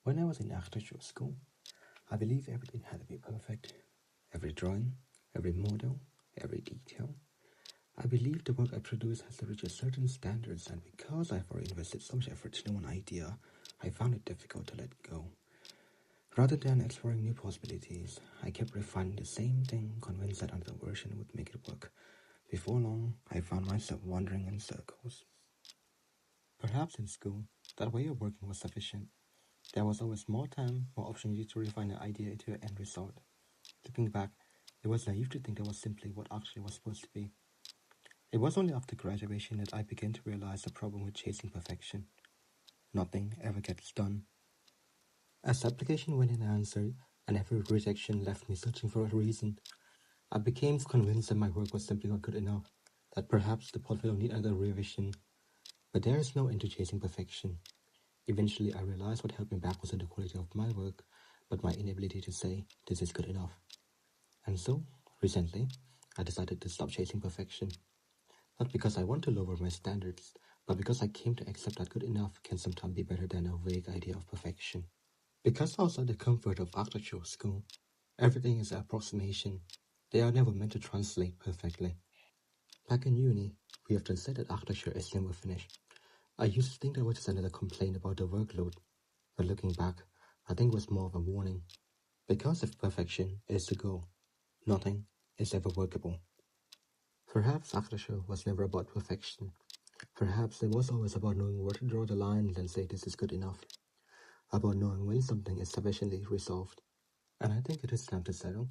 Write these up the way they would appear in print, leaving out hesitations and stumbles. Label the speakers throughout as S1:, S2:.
S1: When I was in architecture school, I believed everything had to be perfect. Every drawing, every model, every detail. I believed the work I produced has to reach a certain standards, and because I've already invested so much effort in one idea, I found it difficult to let go. Rather than exploring new possibilities, I kept refining the same thing, convinced that another version would make it work. Before long, I found myself wandering in circles. Perhaps in school, that way of working was sufficient. There was always more time, more opportunity to refine an idea into an end result. Looking back, it was naive to think that was simply what actually was supposed to be. It was only after graduation that I began to realize the problem with chasing perfection. Nothing ever gets done. As application went in unanswered, and every rejection left me searching for a reason, I became convinced that my work was simply not good enough, that perhaps the portfolio needed another revision. But there is no end to chasing perfection. Eventually, I realized what held me back wasn't the quality of my work, but my inability to say, this is good enough. And so, recently, I decided to stop chasing perfection. Not because I want to lower my standards, but because I came to accept that good enough can sometimes be better than a vague idea of perfection. Because outside the comfort of architectural school, everything is an approximation. They are never meant to translate perfectly. Back in uni, we often said that architecture is never finished. I used to think that was just another complaint about the workload, but looking back, I think it was more of a warning. Because if perfection is the goal, nothing is ever workable. Perhaps architecture was never about perfection. Perhaps it was always about knowing where to draw the line and then say this is good enough. About knowing when something is sufficiently resolved. And I think it is time to settle,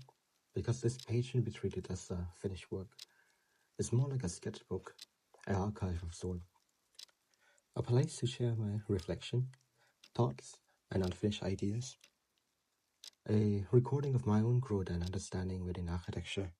S1: because this page shouldn't be treated as a finished work. It's more like a sketchbook, an archive of sorts. A place to share my reflection, thoughts, and unfinished ideas. A recording of my own growth and understanding within architecture.